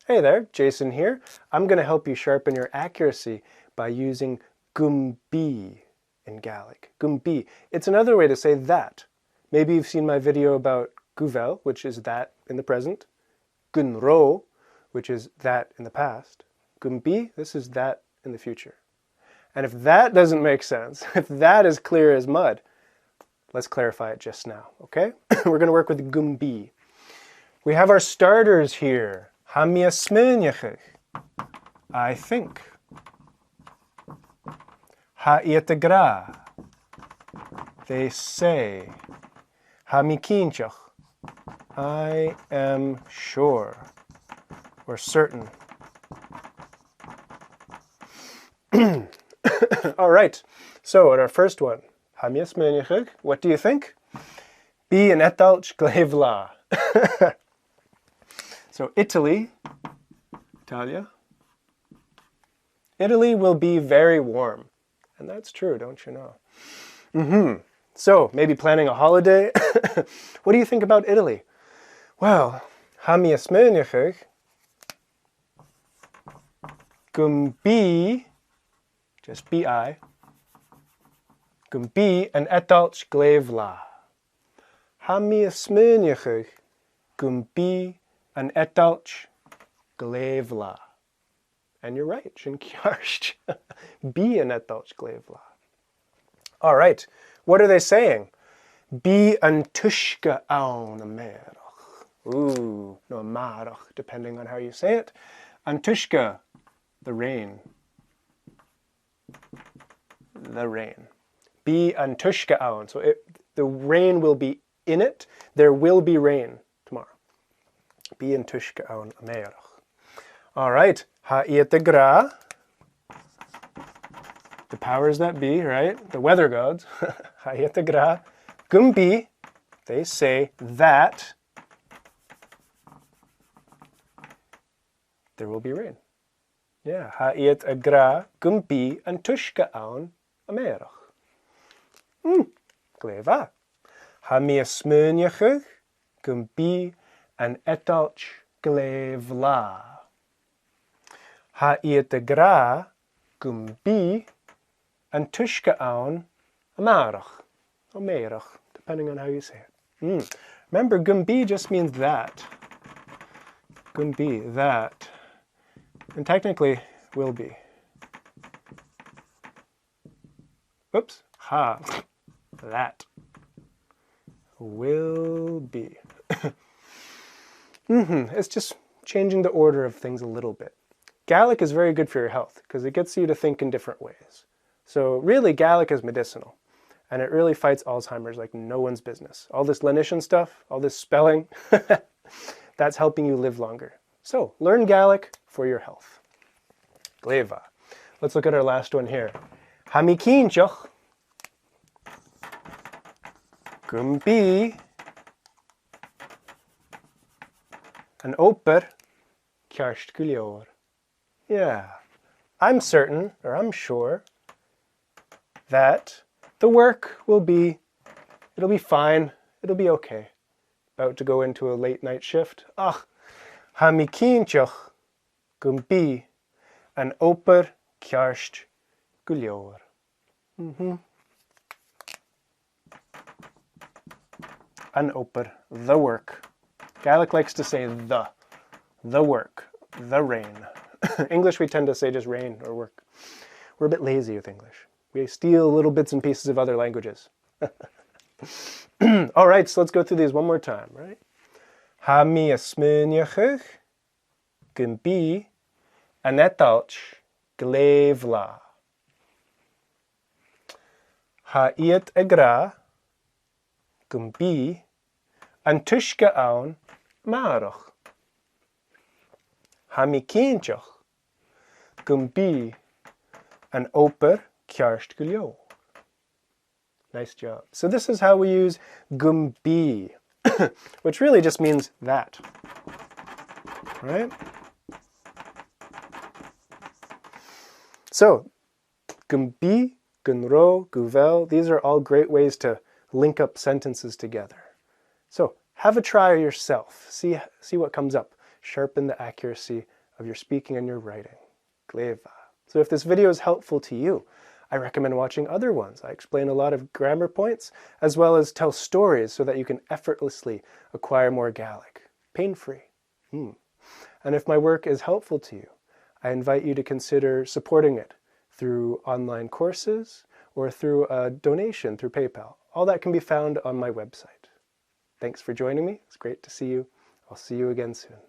Hey there, Jason here. I'm going to help you sharpen your accuracy by using gumbi in Gaelic. Gumbi. It's another way to say that. Maybe you've seen my video about guvel, which is that in the present. Gunro, which is that in the past. Gumbi, this is that in the future. And if that doesn't make sense, if that is clear as mud, let's clarify it just now, okay? We're going to work with gumbi. We have our starters here. Hamia smynjachig, I think. Ha gra, they say. Hami kinchach, I am sure or certain. All right, so at our first one, Hamia smynjachig, what do you think? Be an etalch glevla. So Italy, Italia, Italy will be very warm. And that's true, don't you know? So maybe planning a holiday. What do you think about Italy? Well, Hamia smynjachig, gumbi, just bi, gumbi an etalch glevla. Hamia smynjachig, gumbi an etalch glevla. And you're right, Shinkyarsh. Be an etalch glevla. All right, what are they saying? Be an tushka aun merach. Ooh, no, marach, depending on how you say it. Antushka, the rain. The rain. Be an tushka aun. So the rain will be in it. There will be rain tomorrow. Be an tushka aun merach. All right, ha gra, the powers that be, right? The weather gods. Ha gra, gumbi, they say that there will be rain. Yeah, ha gra, gumbi an tushka aun merach. Gleva. Ha mia smynjachig, gumbi an etalch glevla. Ha gra, gumbi an tushka aun marach. Or merach, depending on how you say it. Remember, gumbi just means that. Gumbi, that. And technically, will be. Oops. Ha. That. Will be. It's just changing the order of things a little bit. Gaelic is very good for your health because it gets you to think in different ways. So really, Gaelic is medicinal. And it really fights Alzheimer's like no one's business. All this lenition stuff, all this spelling, that's helping you live longer. So learn Gaelic for your health. Gleva. Let's look at our last one here. Hamikinchach, gumbi, an oper, kjarst gulior. Yeah, I'm certain, or I'm sure, that the work will be, it'll be fine, it'll be okay. About to go into a late night shift. Ach, hamikinchach, gumbi, an oper, kjarst gulior. An oper, the work. Gaelic likes to say the work, the rain. English, we tend to say just rain or work. We're a bit lazy with English. We steal little bits and pieces of other languages. All right, so let's go through these one more time, right? Ha mia smynjachig, gumbi, an etalch glevla. Ha gra, gumbi, an tushka aun marach. Hamikinchach, gumbi, an oper, kjarst gulior. Nice job. So this is how we use gumbi, which really just means that, right? So gumbi, gunro, guvel, these are all great ways to link up sentences together. So have a try yourself. See what comes up. Sharpen the accuracy of your speaking and your writing. Gleva. So if this video is helpful to you, I recommend watching other ones. I explain a lot of grammar points, as well as tell stories so that you can effortlessly acquire more Gaelic, pain-free. And if my work is helpful to you, I invite you to consider supporting it through online courses or through a donation through PayPal. All that can be found on my website. Thanks for joining me. It's great to see you. I'll see you again soon.